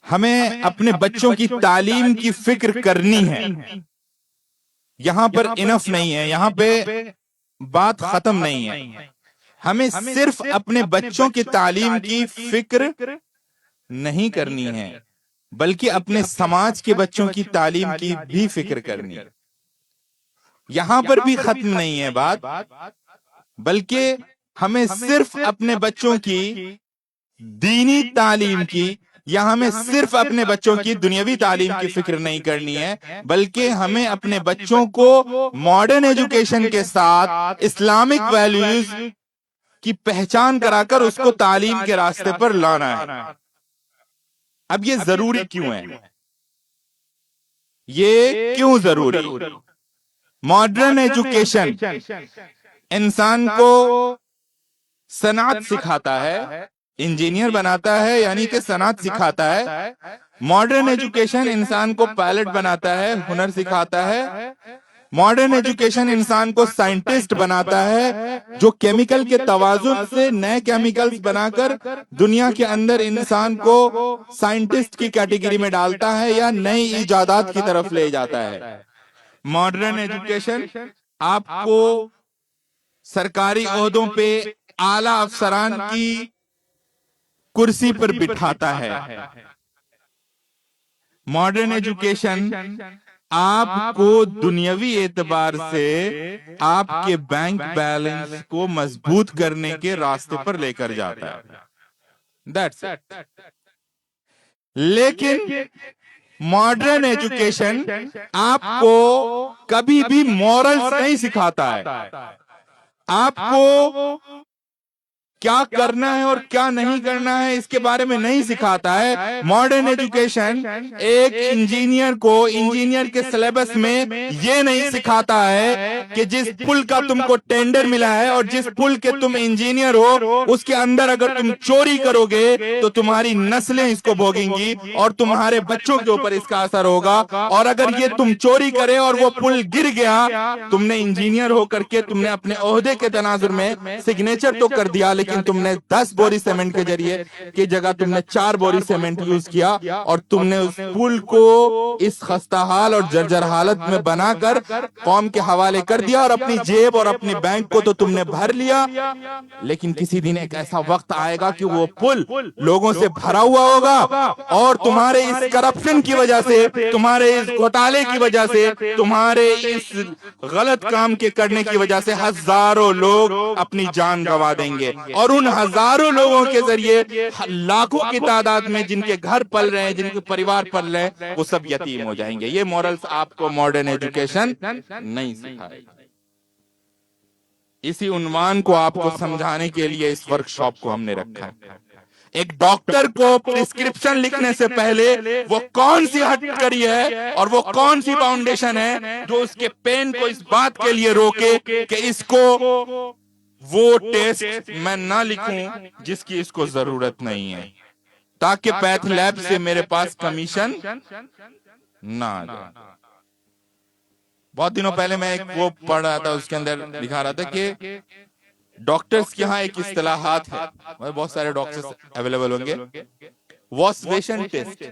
ہمیں اپنے بچوں کی تعلیم کی فکر کرنی ہے. یہاں پر انف نہیں ہے، یہاں پہ بات ختم نہیں ہے. ہمیں صرف اپنے بچوں کی تعلیم کی فکر نہیں کرنی ہے، بلکہ اپنے سماج کے بچوں کی تعلیم کی بھی فکر کرنی ہے. یہاں پر بھی ختم نہیں ہے بات، بلکہ ہمیں صرف اپنے بچوں کی دینی تعلیم کی یا ہمیں صرف اپنے بچوں کی دنیاوی تعلیم کی فکر نہیں کرنی ہے، بلکہ ہمیں اپنے بچوں کو ماڈرن ایجوکیشن کے ساتھ اسلامک ویلیوز کی پہچان کرا کر اس کو تعلیم کے راستے پر لانا ہے. اب یہ ضروری کیوں ہے؟ یہ کیوں ضروری؟ ماڈرن ایجوکیشن انسان کو صنعت سکھاتا ہے، انجینئر بناتا ہے، یعنی کہ صنعت سکھاتا ہے. ماڈرن ایجوکیشن انسان کو پائلٹ بناتا ہے، ہنر سکھاتا ہے. ماڈرن ایجوکیشن انسان کو سائنٹسٹ بناتا ہے، جو کیمیکل کے توازن سے نئے کیمیکلز بنا کر دنیا کے اندر انسان کو سائنٹسٹ کی کیٹیگری میں ڈالتا ہے یا نئی ایجادات کی طرف لے جاتا ہے. ماڈرن ایجوکیشن آپ کو سرکاری عہدوں پہ اعلی افسران کی کرسی پر بٹھاتا ہے. ماڈرن ایجوکیشن آپ کو دنیاوی اعتبار سے آپ کے بینک بیلنس کو مضبوط کرنے کے راستے پر لے کر جاتا ہے. That's it. لیکن ماڈرن ایجوکیشن آپ کو کبھی بھی مورلز نہیں سکھاتا ہے. آپ کو کیا کرنا ہے اور کیا نہیں کرنا ہے اس کے بارے میں نہیں سکھاتا ہے. ماڈرن ایجوکیشن ایک انجینئر کو انجینئر کے سلیبس میں یہ نہیں سکھاتا ہے کہ جس پل کا تم کو ٹینڈر ملا ہے اور جس پل کے تم انجینئر ہو اس کے اندر اگر تم چوری کرو گے تو تمہاری نسلیں اس کو بھوگیں گی اور تمہارے بچوں کے اوپر اس کا اثر ہوگا. اور اگر یہ تم چوری کرے اور وہ پل گر گیا، تم نے انجینئر ہو کر کے تم نے اپنے عہدے کے تناظر میں سگنیچر تو کر دیا، لیکن تم نے 10 بوری سیمنٹ کے ذریعے کی جگہ تم نے 4 بوری سیمنٹ یوز کیا اور تم نے اس پل کو اس خستہ حال اور جرجر حالت میں بنا کر قوم کے حوالے کر دیا اور اپنی جیب اور اپنی بینک کو تو تم نے بھر لیا. لیکن کسی دن ایک ایسا وقت آئے گا کہ وہ پل لوگوں سے بھرا ہوا ہوگا اور تمہارے اس کرپشن کی وجہ سے، تمہارے اس گھوٹالے کی وجہ سے، تمہارے اس غلط کام کے کرنے کی وجہ سے ہزاروں لوگ اپنی جان گنوا دیں گے اور ان ہزاروں لوگوں کے ذریعے لاکھوں کی تعداد میں جن کے گھر پل رہے ہیں، جن کے پریوار پل رہے ہیں، وہ سب یتیم ہو جائیں گے. یہ مورلز آپ کو ماڈرن ایجوکیشن نہیں سکھائے. اسی عنوان کو آپ کو سمجھانے کے لیے اس ورکشاپ کو ہم نے رکھا ہے. ایک ڈاکٹر کو پرسکرپشن لکھنے سے پہلے وہ کون سی ہٹ کری ہے اور وہ کون سی فاؤنڈیشن ہے جو اس کے پین کو اس بات کے لیے روکے کہ اس کو وہ ٹیسٹ میں نہ لکھوں جس کی اس کو ضرورت نہیں ہے، تاکہ پیتھ لیب سے میرے پاس کمیشن نہ آ جائے. بہت دنوں پہلے میں ایک وہ پڑھ رہا تھا، اس کے اندر لکھا رہا تھا کہ ڈاکٹرز کے ہاں ایک اصطلاحات ہے، بہت سارے ڈاکٹرز اویلیبل ہوں گے. واسویشن ٹیسٹ.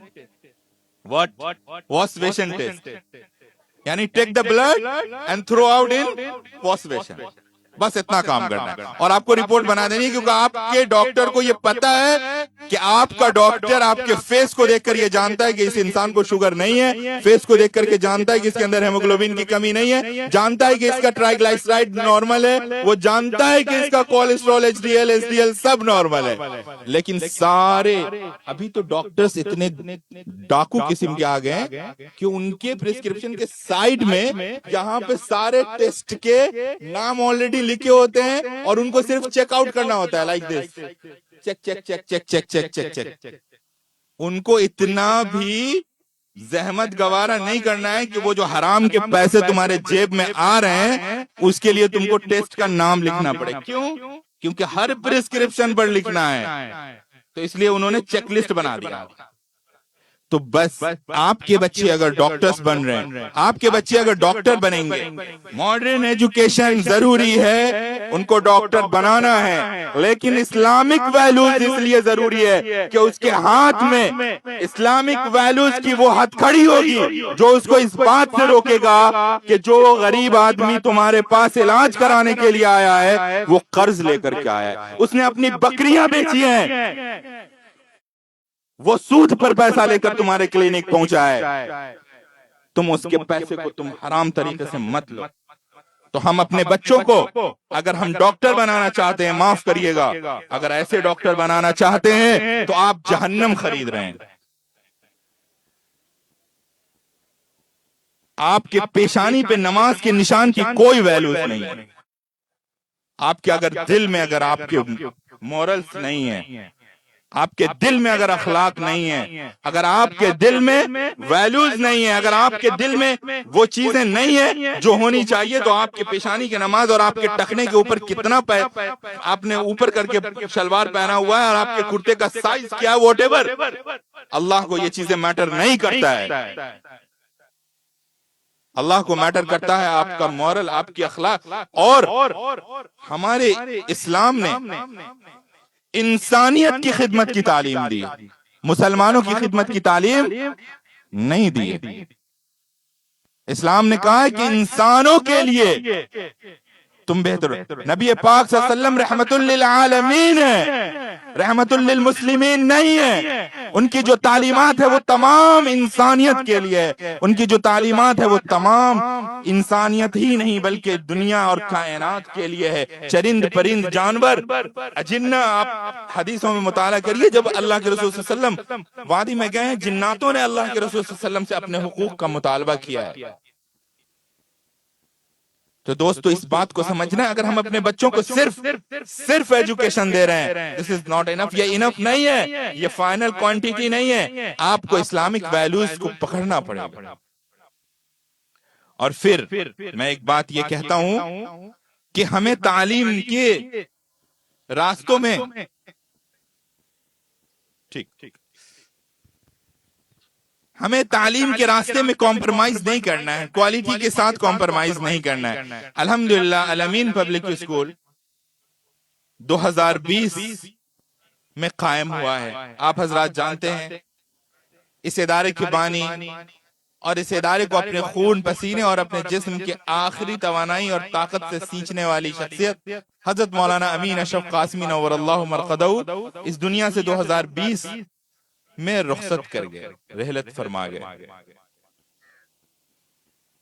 واسویشن ٹیسٹ یعنی take the blood and throw out in واسویشن. بس اتنا کام کرنا ہے اور آپ کو رپورٹ بنا دینی ہے، کیونکہ آپ کے ڈاکٹر کو یہ پتا ہے کہ آپ کا ڈاکٹر آپ کے فیس کو دیکھ کر یہ جانتا ہے کہ اس انسان کو شوگر نہیں ہے، فیس کو دیکھ کر کے جانتا ہے کہ اس کے اندر ہیموگلوبن کی کمی نہیں ہے، جانتا ہے کہ اس کا ٹرائیگلائسرائڈ نارمل ہے، وہ جانتا ہے کہ اس کا کولیسٹرول HDL SDL سب نارمل ہے. لیکن سارے ابھی تو ڈاکٹرز اتنے ڈاکو قسم کے آ گئے ہیں کہ ان کے پرسکرپشن کے سائیڈ میں یہاں پہ سارے ٹیسٹ کے نام آلریڈی لکھے ہوتے ہیں اور ان کو صرف چیک آؤٹ کرنا ہوتا ہے. Like this, check check check check check check check check. ان کو اتنا بھی زحمت گوارا نہیں کرنا ہے کہ وہ جو حرام کے پیسے تمہارے جیب میں آ رہے ہیں اس کے لیے تم کو ٹیسٹ کا نام لکھنا پڑے. کیوں؟ کیونکہ ہر پرسکرپشن پر لکھنا ہے، تو اس لیے انہوں نے چیک لسٹ بنا دیا. تو بس آپ کے بچے اگر ڈاکٹرز بن رہے ہیں، آپ کے بچے اگر ڈاکٹر بنیں گے، ماڈرن ایجوکیشن ضروری ہے، ان کو ڈاکٹر بنانا ہے، لیکن اسلامک ویلیوز اس لیے ضروری ہے کہ اس کے ہاتھ میں اسلامک ویلیوز کی وہ ہتھ کھڑی ہوگی جو اس کو اس بات سے روکے گا کہ جو غریب آدمی تمہارے پاس علاج کرانے کے لیے آیا ہے وہ قرض لے کر کے آیا ہے، اس نے اپنی بکریاں بیچی ہیں، وہ سود پر پیسہ لے کر تمہارے کلینک پہنچا ہے، تم اس کے پیسے کو تم حرام طریقے سے مت لو۔ تو ہم اپنے بچوں کو اگر ہم ڈاکٹر بنانا چاہتے ہیں، معاف کریے گا، اگر ایسے ڈاکٹر بنانا چاہتے ہیں تو آپ جہنم خرید رہے ہیں۔ آپ کے پیشانی پہ نماز کے نشان کی کوئی ویلیوز نہیں ہے۔ آپ کے اگر دل میں اگر آپ کے مورلز نہیں ہیں، آپ کے دل میں اگر اخلاق نہیں ہے، اگر آپ کے دل میں ویلیوز نہیں ہے، اگر آپ کے دل میں وہ چیزیں نہیں ہیں جو ہونی چاہیے، تو آپ کے پیشانی کی نماز اور آپ کے ٹخنے کے اوپر کتنا آپ نے اوپر کر کے شلوار پہنا ہوا ہے اور آپ کے کرتے کا سائز کیا ہے، واٹ ایور، اللہ کو یہ چیزیں میٹر نہیں کرتا ہے۔ اللہ کو میٹر کرتا ہے آپ کا مورل، آپ کی اخلاق۔ اور ہمارے اسلام نے انسانیت کی خدمت کی تعلیم دی، مسلمانوں کی خدمت کی تعلیم نہیں دی۔ اسلام نے کہا ہے کہ انسانوں کے لیے تم بہتر ہو۔ نبی پاک صلی اللہ علیہ وسلم رحمت للعالمین ہے، رحمت للمسلمین نہیں ہے۔ ان کی جو تعلیمات ہے وہ تمام انسانیت کے لیے ہے، ان کی جو تعلیمات ہے وہ تمام انسانیت ہی نہیں بلکہ دنیا اور کائنات کے لیے ہے، چرند پرند جانور اجنہ۔ آپ حدیثوں میں مطالعہ کریے، جب اللہ کے رسول صلی اللہ علیہ وسلم وادی میں گئے ہیں، جناتوں نے اللہ کے رسول صلی اللہ علیہ وسلم سے اپنے حقوق کا مطالبہ کیا ہے۔ تو دوستو اس بات کو سمجھنا ہے، اگر ہم اپنے بچوں کو صرف ایجوکیشن دے رہے ہیں، this is not enough، یہ انف نہیں ہے، یہ فائنل کوانٹیٹی نہیں ہے، آپ کو اسلامک ویلیوز کو پکڑنا پڑے گا۔ اور پھر میں ایک بات یہ کہتا ہوں کہ ہمیں تعلیم کے راستوں میں ہمیں تعلیم کے راستے میں کمپرومائز نہیں کرنا ہے، کوالٹی کے ساتھ کمپرومائز نہیں کرنا ہے۔ الحمدللہ الامین پبلک اسکول 2020 میں قائم ہوا ہے۔ آپ حضرات جانتے ہیں اس ادارے کے بانی اور اس ادارے کو اپنے خون پسینے اور اپنے جسم کے آخری توانائی اور طاقت سے سینچنے والی شخصیت حضرت مولانا امین اشرف قاسمی نور اللہ مرقدہ اس دنیا سے 2020 میں رخصت کر گئے، رحلت فرما گئے۔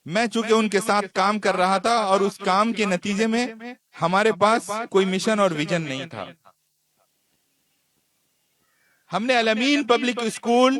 میں چونکہ ان کے ساتھ کام کر رہا تھا اور اس کام کے نتیجے میں ہمارے پاس کوئی مشن اور ویژن نہیں تھا۔ ہم نے الامین پبلک اسکول